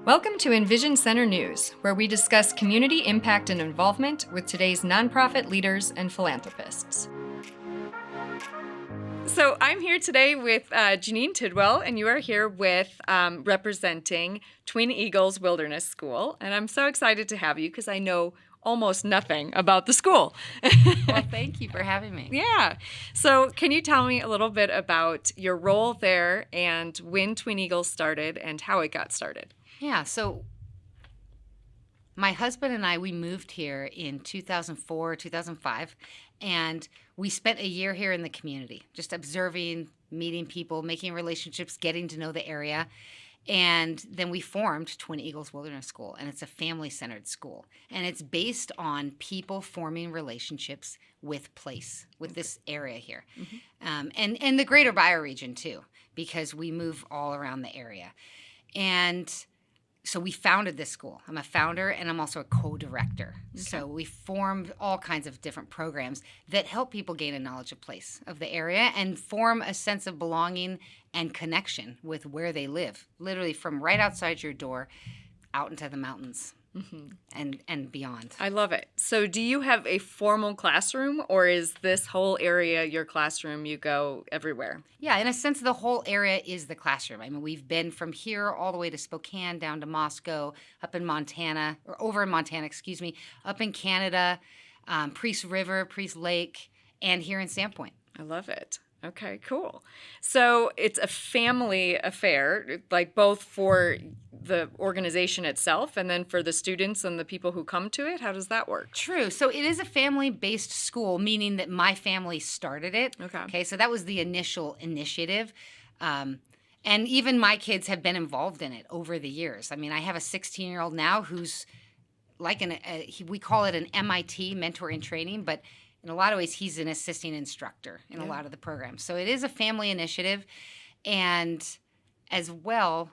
Welcome to EnVision Center News, where we discuss community impact and involvement with today's nonprofit leaders and philanthropists. So I'm here today with Jeannine Tidwell, and you are here with representing Twin Eagles Wilderness School. And I'm so excited to have you because I know almost nothing about the school. Well, thank you for having me. Yeah. So can you tell me a little bit about your role there and when Twin Eagles started and how it got started? Yeah, so my husband and I, we moved here in 2004, 2005, and we spent a year here in the community, just observing, meeting people, making relationships, getting to know the area. And then we formed Twin Eagles Wilderness School, and it's a family-centered school. And it's based on people forming relationships with place, with this area here. And the greater bioregion, too, because we move all around the area. And so we founded this school. I'm a founder, and I'm also a co-director. Okay. So we formed all kinds of different programs that help people gain a knowledge of place, of the area, and form a sense of belonging and connection with where they live, literally from right outside your door out into the mountains and beyond. I love it. So do you have a formal classroom, or is this whole area your classroom? You go everywhere? Yeah, in a sense, the whole area is the classroom. I mean, we've been from here all the way to Spokane, down to Moscow, up in Montana, or over in Montana, up in Canada, Priest River, Priest Lake, and here in Sandpoint. I love it. Okay, cool. So it's a family affair, like both for the organization itself and then for the students and the people who come to it. How does that work? True. So it is a family-based school, meaning that my family started it. Okay, so that was the initial initiative. And even my kids have been involved in it over the years. I mean, I have a 16-year-old now who's like we call it an MIT, mentor in training, but in a lot of ways, he's an assisting instructor in a lot of the programs. So it is a family initiative. And as well,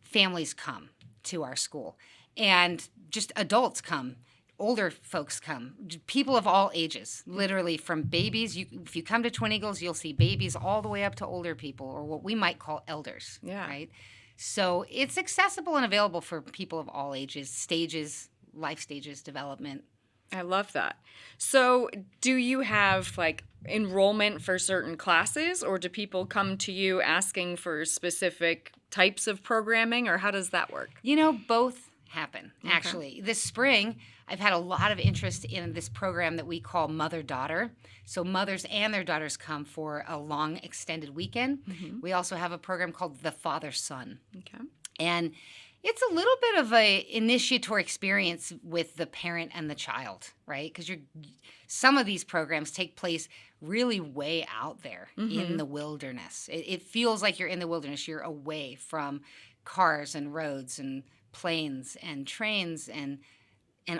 families come to our school. And just adults come. Older folks come. People of all ages, literally from babies. If you come to Twin Eagles, you'll see babies all the way up to older people, or what we might call elders. Yeah. Right? So it's accessible and available for people of all ages, stages, life stages, development. I love that. So do you have like enrollment for certain classes, or do people come to you asking for specific types of programming, or how does that work? You know, both happen, actually. This spring, I've had a lot of interest in this program that we call Mother-Daughter. So mothers and their daughters come for a long extended weekend. We also have a program called the Father-Son. Okay. And it's a little bit of a initiatory experience with the parent and the child, right? Because some of these programs take place really way out there in the wilderness. It feels like you're in the wilderness. You're away from cars and roads and planes and trains and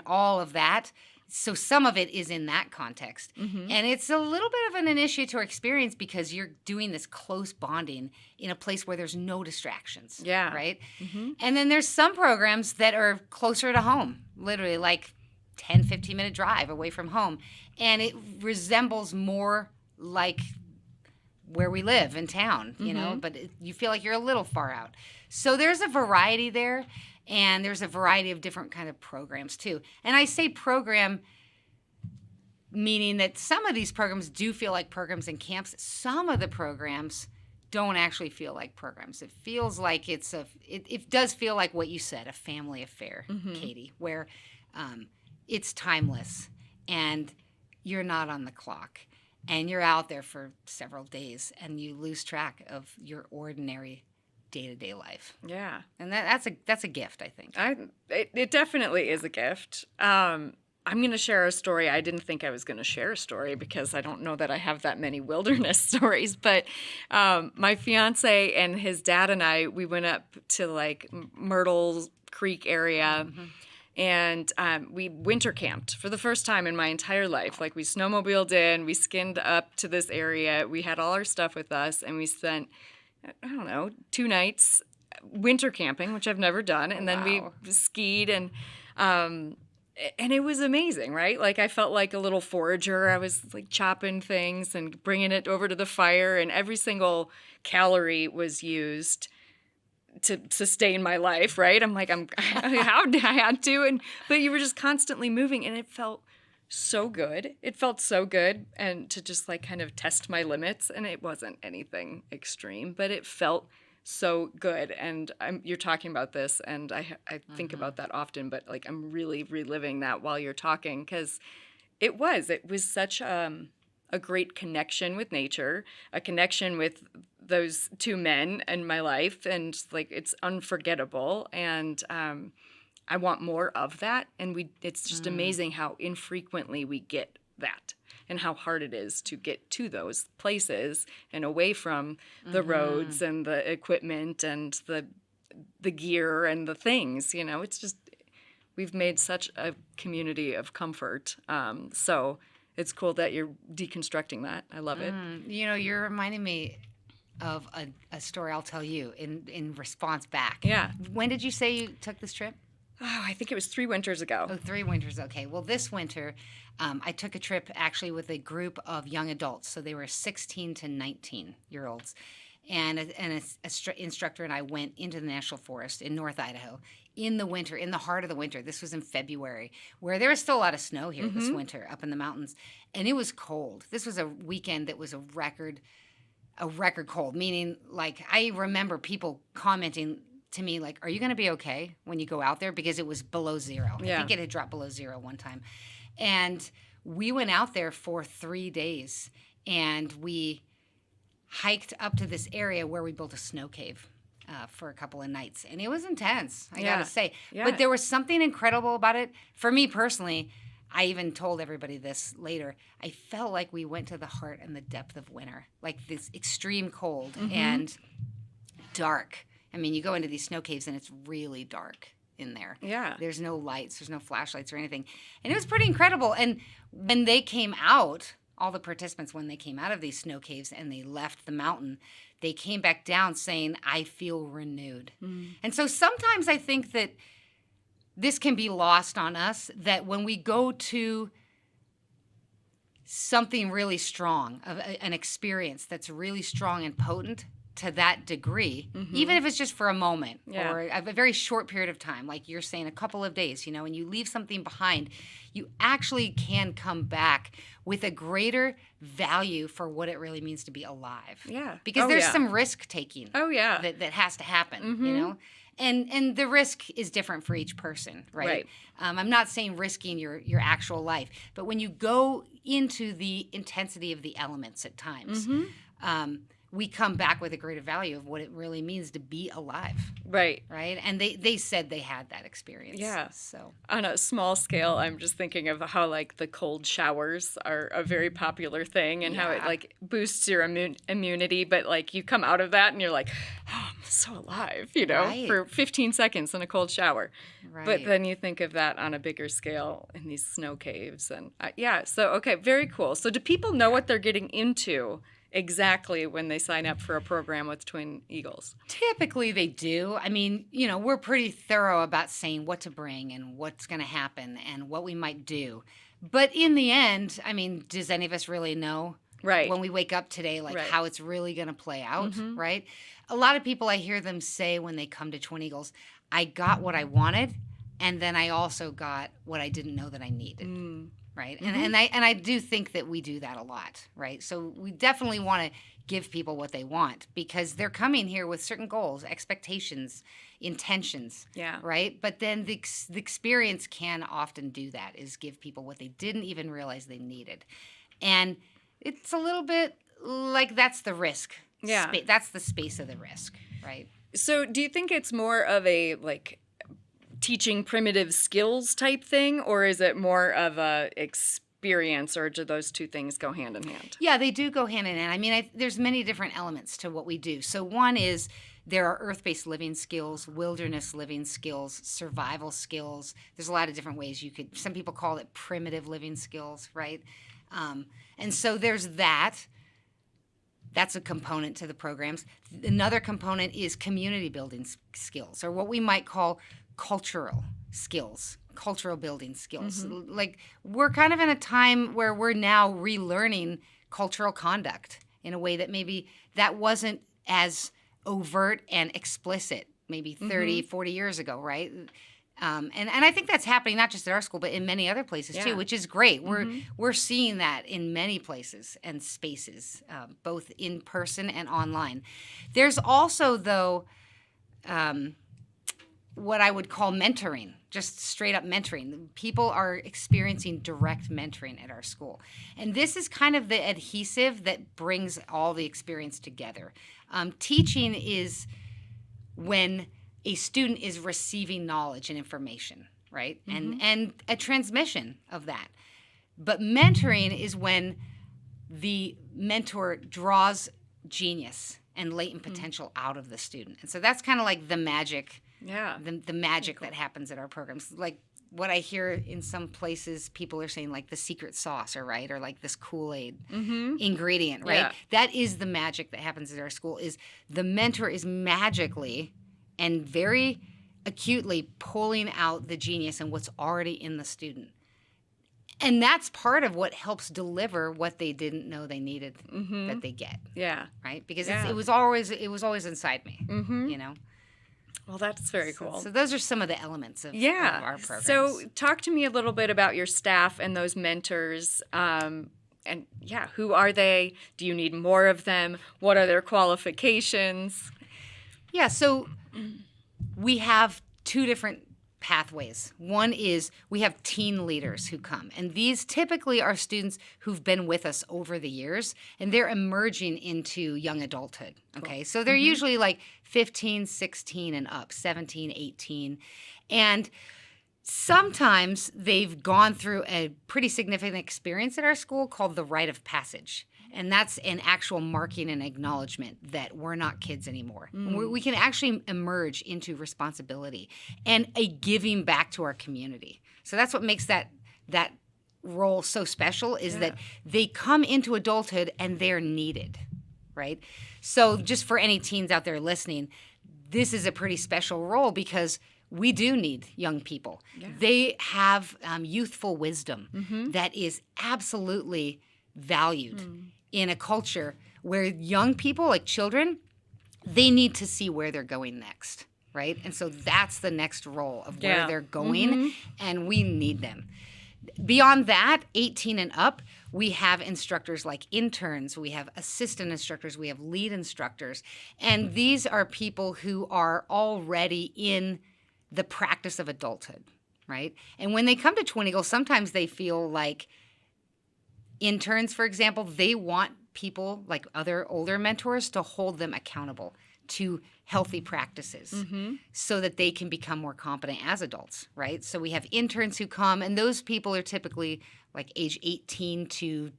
all of that. So some of it is in that context. And it's a little bit of an initiatory experience because you're doing this close bonding in a place where there's no distractions. Yeah. Right? And then there's some programs that are closer to home, literally like 10, 15-minute drive away from home. And it resembles more like where we live in town, you know, but you feel like you're a little far out. So there's a variety there. And there's a variety of different kind of programs, too. And I say program meaning that some of these programs do feel like programs in camps. Some of the programs don't actually feel like programs. It feels like it does feel like what you said, a family affair, Katie, where it's timeless and you're not on the clock. And you're out there for several days and you lose track of your ordinary day-to-day life. Yeah. And that's a gift, I think. It definitely is a gift. I'm going to share a story. I didn't think I was going to share a story because I don't know that I have that many wilderness stories. But my fiance and his dad and I, we went up to like Myrtle Creek area. And we winter camped for the first time in my entire life. Like we snowmobiled in, we skinned up to this area. We had all our stuff with us, and we spent 2 nights winter camping, which I've never done. And then we skied and it was amazing, right? Like I felt like a little forager. I was like chopping things and bringing it over to the fire, and every single calorie was used to sustain my life, right? I'm like, how did I had to? But you were just constantly moving, and it felt so good. It felt so good, and to just like kind of test my limits, and it wasn't anything extreme, but it felt so good. And you're talking about this, and I think about that often, but like I'm really reliving that while you're talking, because it was such a great connection with nature, a connection with those two men in my life, and like it's unforgettable. And I want more of that. And it's just amazing how infrequently we get that, and how hard it is to get to those places and away from the roads and the equipment and the gear and the things. It's just, we've made such a community of comfort. So it's cool that you're deconstructing that. I love it. You're reminding me of a story I'll tell you in response back. Yeah. When did you say you took this trip? Oh, I think it was 3 winters ago. Oh, 3 winters. Okay. Well, this winter, I took a trip actually with a group of young adults. So they were 16 to 19-year-olds. And an instructor and I went into the National Forest in North Idaho in the winter, in the heart of the winter. This was in February, where there was still a lot of snow here this winter up in the mountains. And it was cold. This was a weekend that was a record cold, meaning like I remember people commenting to me like, are you going to be okay when you go out there? Because it was below zero. Yeah. I think it had dropped below zero one time. And we went out there for 3 days, and we hiked up to this area where we built a snow cave for a couple of nights. And it was intense, I got to say. Yeah. But there was something incredible about it. For me personally, I even told everybody this later. I felt like we went to the heart and the depth of winter, like this extreme cold and dark. I mean, you go into these snow caves and it's really dark in there. Yeah. There's no lights, there's no flashlights or anything. And it was pretty incredible. And when they came out, all the participants, when they came out of these snow caves and they left the mountain, they came back down saying, I feel renewed. And so sometimes I think that this can be lost on us, that when we go to something really strong, an experience that's really strong and potent to that degree, even if it's just for a moment or a very short period of time, like you're saying, a couple of days, and you leave something behind, you actually can come back with a greater value for what it really means to be alive. Yeah. Because there's some risk taking. Oh, yeah. That has to happen, And the risk is different for each person, right? Right. I'm not saying risking your actual life, but when you go into the intensity of the elements at times, we come back with a greater value of what it really means to be alive. Right. Right? And they said they had that experience. Yeah. So on a small scale, I'm just thinking of how like the cold showers are a very popular thing, and how it like boosts your immunity, but like you come out of that and you're like, oh, I'm so alive, for 15 seconds in a cold shower. Right. But then you think of that on a bigger scale in these snow caves. And so, okay, very cool. So do people know what they're getting into exactly when they sign up for a program with Twin Eagles? Typically they do. I mean, we're pretty thorough about saying what to bring and what's going to happen and what we might do. But in the end, I mean, does any of us really know? Right. When we wake up today, like how it's really going to play out, right? A lot of people, I hear them say when they come to Twin Eagles, I got what I wanted, and then I also got what I didn't know that I needed. Right. And I do think that we do that a lot. Right. So we definitely want to give people what they want, because they're coming here with certain goals, expectations, intentions. Yeah. Right. But then the experience can often do that, is give people what they didn't even realize they needed. And it's a little bit like that's the risk. Yeah. That's the space of the risk. Right. So do you think it's more of a like teaching primitive skills type thing, or is it more of a experience, or do those two things go hand in hand? Yeah, they do go hand in hand. I mean, there's many different elements to what we do. So one is there are earth-based living skills, wilderness living skills, survival skills. There's a lot of different ways some people call it primitive living skills, right? And so there's that. That's a component to the programs. Another component is community building skills, or what we might call cultural skills, cultural building skills. Like, we're kind of in a time where we're now relearning cultural conduct in a way that maybe that wasn't as overt and explicit maybe 30, 40 years ago, right? And I think that's happening not just at our school, but in many other places too, which is great. We're seeing that in many places and spaces, both in person and online. There's also, though, what I would call mentoring, just straight up mentoring. People are experiencing direct mentoring at our school. And this is kind of the adhesive that brings all the experience together. Teaching is when a student is receiving knowledge and information, right? And a transmission of that. But mentoring is when the mentor draws genius and latent potential out of the student. And so that's kind of like the magic, the magic that happens at our programs. Like what I hear in some places, people are saying like the secret sauce, or like this Kool-Aid ingredient, right? Yeah. That is the magic that happens at our school. Is the mentor is magically and very acutely pulling out the genius and what's already in the student. And that's part of what helps deliver what they didn't know they needed that they get. Yeah. Right? Because it was always inside me, you know? Well, that's very cool. So those are some of the elements of our programs. So talk to me a little bit about your staff and those mentors. Who are they? Do you need more of them? What are their qualifications? Yeah, so we have two different pathways. One is we have teen leaders who come, and these typically are students who've been with us over the years, and they're emerging into young adulthood, okay? Cool. So they're usually like 15, 16 and up, 17, 18, and sometimes they've gone through a pretty significant experience at our school called the rite of passage. And that's an actual marking and acknowledgement that we're not kids anymore. We can actually emerge into responsibility and a giving back to our community. So that's what makes that role so special, is that they come into adulthood and they're needed, right? So just for any teens out there listening, this is a pretty special role because we do need young people. Yeah. They have youthful wisdom that is absolutely valued in a culture where young people, like children, they need to see where they're going next, right? And so that's the next role of where they're going, and we need them. Beyond that, 18 and up, we have instructors like interns, we have assistant instructors, we have lead instructors, and these are people who are already in the practice of adulthood, right? And when they come to Twin Eagle, sometimes they feel like interns, for example, they want people like other older mentors to hold them accountable to healthy practices so that they can become more competent as adults, right? So we have interns who come, and those people are typically like age 18 to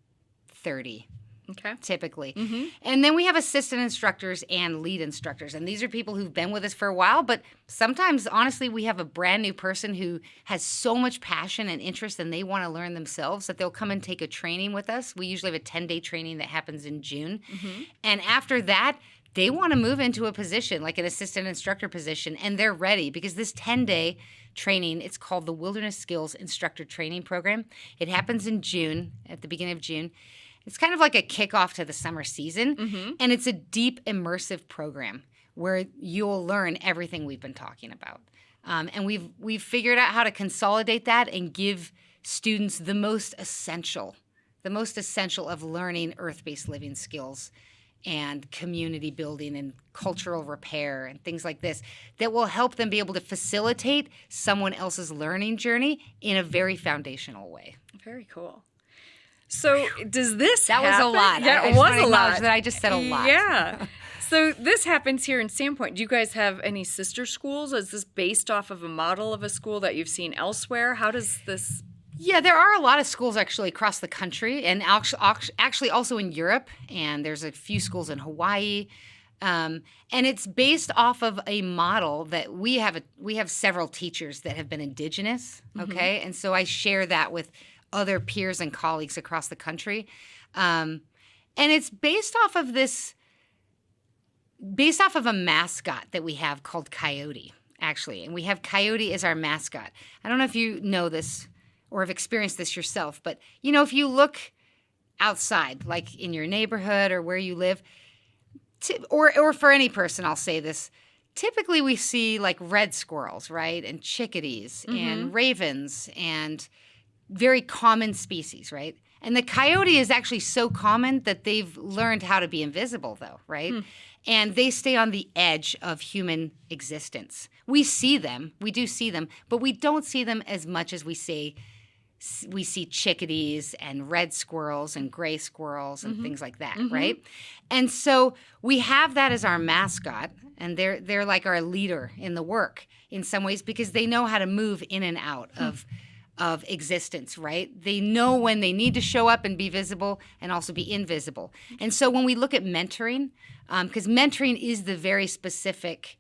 30. Okay. Typically. And then we have assistant instructors and lead instructors. And these are people who've been with us for a while, but sometimes, honestly, we have a brand new person who has so much passion and interest and they want to learn themselves that they'll come and take a training with us. We usually have a 10-day training that happens in June. And after that, they want to move into a position, like an assistant instructor position, and they're ready because this 10-day training, it's called the Wilderness Skills Instructor Training Program. It happens in June, at the beginning of June. It's kind of like a kickoff to the summer season, and it's a deep, immersive program where you'll learn everything we've been talking about. And we've figured out how to consolidate that and give students the most essential of learning earth-based living skills and community building and cultural repair and things like this that will help them be able to facilitate someone else's learning journey in a very foundational way. Very cool. So does this happen? That was a lot. Yeah, it was a lot. That I just said a lot. Yeah. So this happens here in Sandpoint. Do you guys have any sister schools? Is this based off of a model of a school that you've seen elsewhere? How does this... Yeah, there are a lot of schools actually across the country and actually also in Europe. And there's a few schools in Hawaii. And it's based off of a model that we have several teachers that have been indigenous, okay? And so I share that with other peers and colleagues across the country. And it's based off of a mascot that we have called Coyote, actually. And we have Coyote as our mascot. I don't know if you know this or have experienced this yourself, but, you know, if you look outside, like in your neighborhood or where you live, or for any person, I'll say this, typically we see like red squirrels, right? And chickadees and ravens and very common species, right? And the coyote is actually so common that they've learned how to be invisible, though, right? And they stay on the edge of human existence. We see them, we do see them, but we don't see them as much as we see chickadees and red squirrels and gray squirrels and things like that, right? And so we have that as our mascot, and they're like our leader in the work in some ways because they know how to move in and out of existence, right? They know when they need to show up and be visible and also be invisible. And so when we look at mentoring, because mentoring is the very specific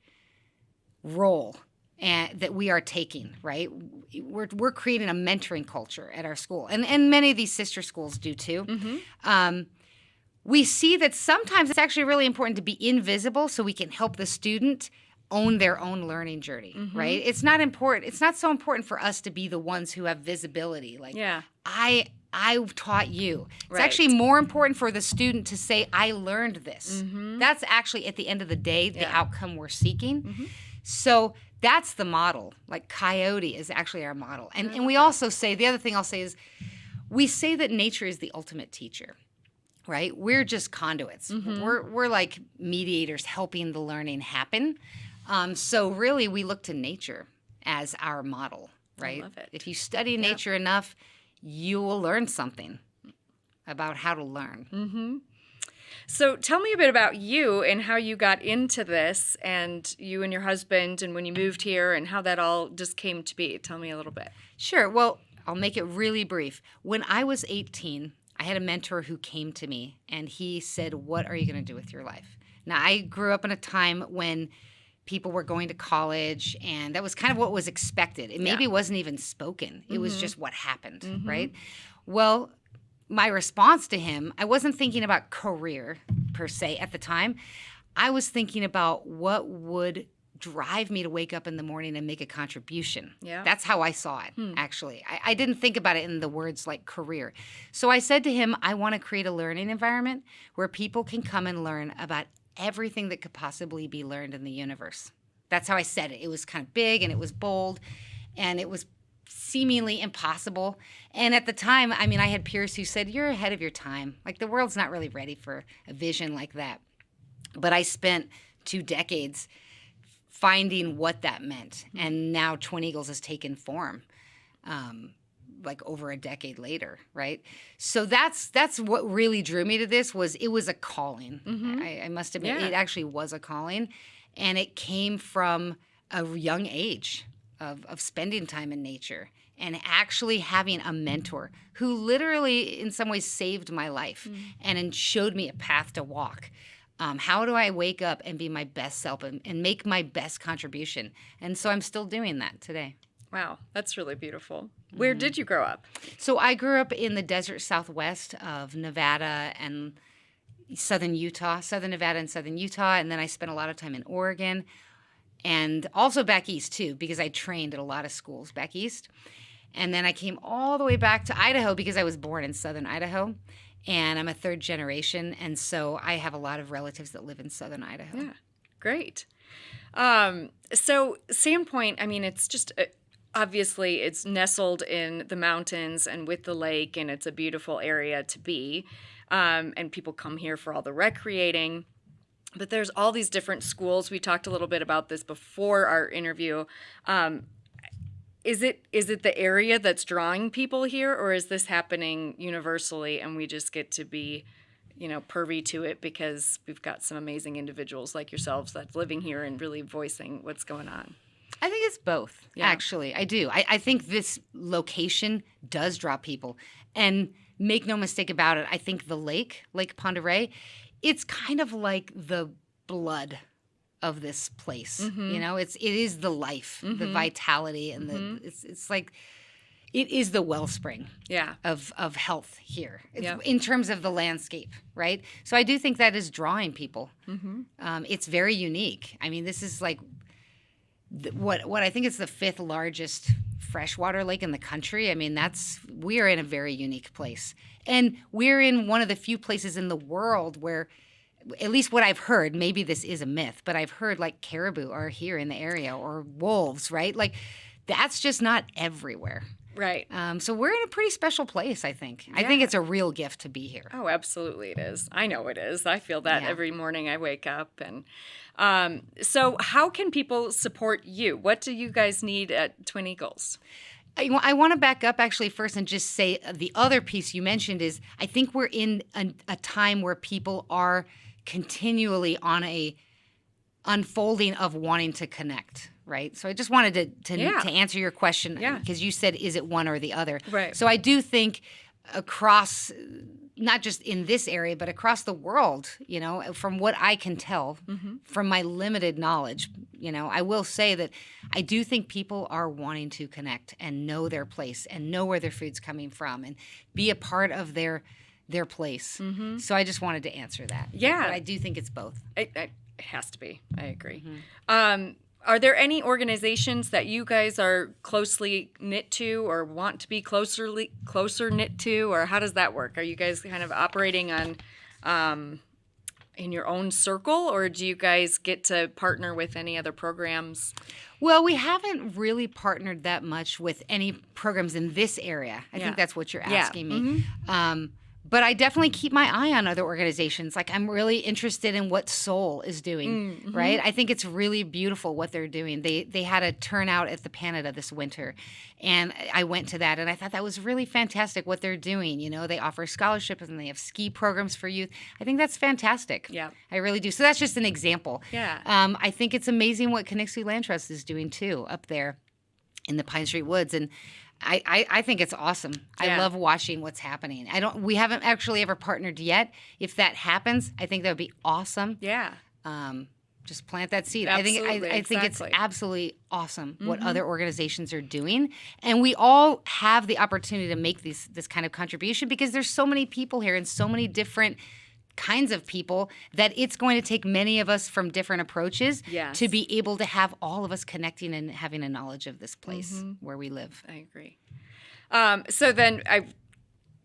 role that we are taking, right? We're creating a mentoring culture at our school, and many of these sister schools do too. We see that sometimes it's actually really important to be invisible so we can help the student own their own learning journey, right? It's not so important for us to be the ones who have visibility. Like, I taught you. It's actually more important for the student to say, I learned this. That's actually, at the end of the day, the outcome we're seeking. So that's the model. Like coyote is actually our model. And we also say, the other thing I'll say is, we say that nature is the ultimate teacher, right? We're just conduits. We're like mediators helping the learning happen. So really, we look to nature as our model, right? I love it. If you study nature enough, you will learn something about how to learn. So tell me a bit about you and how you got into this, and you and your husband, and when you moved here, and how that all just came to be. Tell me a little bit. Sure. Well, I'll make it really brief. When I was 18, I had a mentor who came to me, and he said, what are you going to do with your life? Now, I grew up in a time when people were going to college, and that was kind of what was expected. It maybe wasn't even spoken. It was just what happened, right? Well, my response to him, I wasn't thinking about career per se at the time. I was thinking about what would drive me to wake up in the morning and make a contribution. That's how I saw it, actually. I didn't think about it in the words like career. So I said to him, I want to create a learning environment where people can come and learn about everything that could possibly be learned in the universe. That's how I said it. It was kind of big, and it was bold, and it was seemingly impossible. And at the time, I mean, I had peers who said, you're ahead of your time. Like, the world's not really ready for a vision like that. But I spent 2 decades finding what that meant. And now Twin Eagles has taken form. Like over a decade later, right? So that's what really drew me to this. It was a calling. I must admit, it actually was a calling, and it came from a young age of spending time in nature and actually having a mentor who literally, in some ways, saved my life and showed me a path to walk. How do I wake up and be my best self and make my best contribution? And so I'm still doing that today. Wow, that's really beautiful. Where did you grow up? So I grew up in the desert southwest of Nevada and southern Nevada and southern Utah, and then I spent a lot of time in Oregon and also back east too, because I trained at a lot of schools back east. And then I came all the way back to Idaho because I was born in southern Idaho, and I'm a 3rd generation, and so I have a lot of relatives that live in southern Idaho. Yeah, great. So Sandpoint, I mean, it's just... obviously, it's nestled in the mountains and with the lake, and it's a beautiful area to be. And people come here for all the recreating. But there's all these different schools. We talked a little bit about this before our interview. Is it the area that's drawing people here, or is this happening universally and we just get to be, privy to it because we've got some amazing individuals like yourselves that's living here and really voicing what's going on? I think it's both, actually. I do. I think this location does draw people. And make no mistake about it, I think the Lake Pend Oreille, it's kind of like the blood of this place. It is the life, the vitality, and it's like it is the wellspring of health here in terms of the landscape, right? So I do think that is drawing people. It's very unique. I mean, this is like what I think is the 5th largest freshwater lake in the country. I mean, we are in a very unique place. And we're in one of the few places in the world where at least what I've heard, maybe this is a myth, but I've heard like caribou are here in the area or wolves, right? Like that's just not everywhere. Right. So we're in a pretty special place, I think. I think it's a real gift to be here. Oh, absolutely it is. I know it is. I feel that every morning I wake up. And so how can people support you? What do you guys need at Twin Eagles? I want to back up actually first and just say the other piece you mentioned is I think we're in a time where people are continually on a unfolding of wanting to connect. Right. So I just wanted to answer your question because you said, is it one or the other? Right. So I do think across, not just in this area, but across the world, you know, from what I can tell from my limited knowledge, you know, I will say that I do think people are wanting to connect and know their place and know where their food's coming from and be a part of their place. So I just wanted to answer that. Yeah. But I do think it's both. It has to be. I agree. Are there any organizations that you guys are closely knit to or want to be closer knit to, or how does that work? Are you guys kind of operating on in your own circle, or do you guys get to partner with any other programs? Well, we haven't really partnered that much with any programs in this area. I think that's what you're asking me. But I definitely keep my eye on other organizations. Like I'm really interested in what Seoul is doing, right? I think it's really beautiful what they're doing. They had a turnout at the Canada this winter, and I went to that, and I thought that was really fantastic what they're doing. You know, they offer scholarships and they have ski programs for youth. I think that's fantastic. Yeah, I really do. So that's just an example. Yeah. I think it's amazing what Connexu Land Trust is doing too up there in the Pine Street Woods, and I think it's awesome. I love watching what's happening. We haven't actually ever partnered yet. If that happens, I think that would be awesome. Yeah. Just plant that seed. Absolutely, I think it's absolutely awesome what other organizations are doing. And we all have the opportunity to make this kind of contribution because there's so many people here and so many different kinds of people that it's going to take many of us from different approaches to be able to have all of us connecting and having a knowledge of this place where we live. I agree. So then I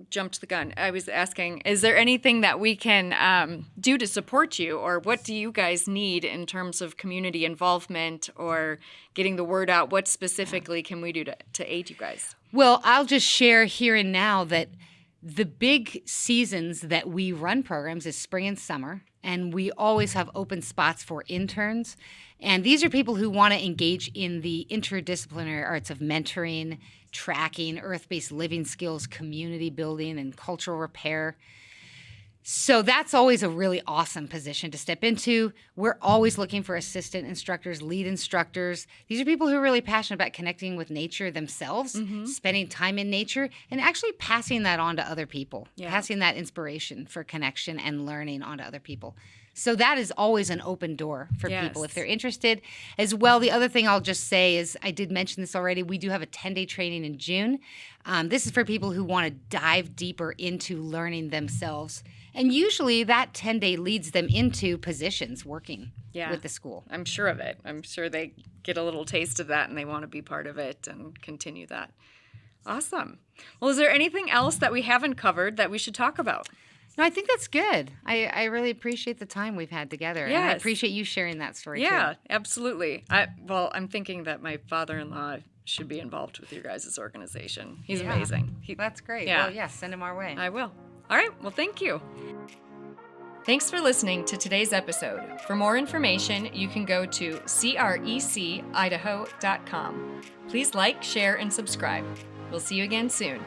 jumped the gun. I was asking, is there anything that we can do to support you, or what do you guys need in terms of community involvement or getting the word out? What specifically can we do to aid you guys? Well, I'll just share here and now that the big seasons that we run programs is spring and summer, and we always have open spots for interns. And these are people who want to engage in the interdisciplinary arts of mentoring, tracking, earth-based living skills, community building, and cultural repair. So that's always a really awesome position to step into. We're always looking for assistant instructors, lead instructors. These are people who are really passionate about connecting with nature themselves, spending time in nature, and actually passing that on to other people, passing that inspiration for connection and learning on to other people. So that is always an open door for people if they're interested. As well, the other thing I'll just say is, I did mention this already, we do have a 10-day training in June. This is for people who want to dive deeper into learning themselves. And usually that 10-day leads them into positions working with the school. I'm sure of it. I'm sure they get a little taste of that and they want to be part of it and continue that. Awesome. Well, is there anything else that we haven't covered that we should talk about? No, I think that's good. I really appreciate the time we've had together. Yes. And I appreciate you sharing that story, too. Yeah, absolutely. I'm thinking that my father-in-law should be involved with your guys' organization. He's amazing. That's great. Well, send him our way. I will. All right. Well, thank you. Thanks for listening to today's episode. For more information, you can go to crecIdaho.com. Please like, share, and subscribe. We'll see you again soon.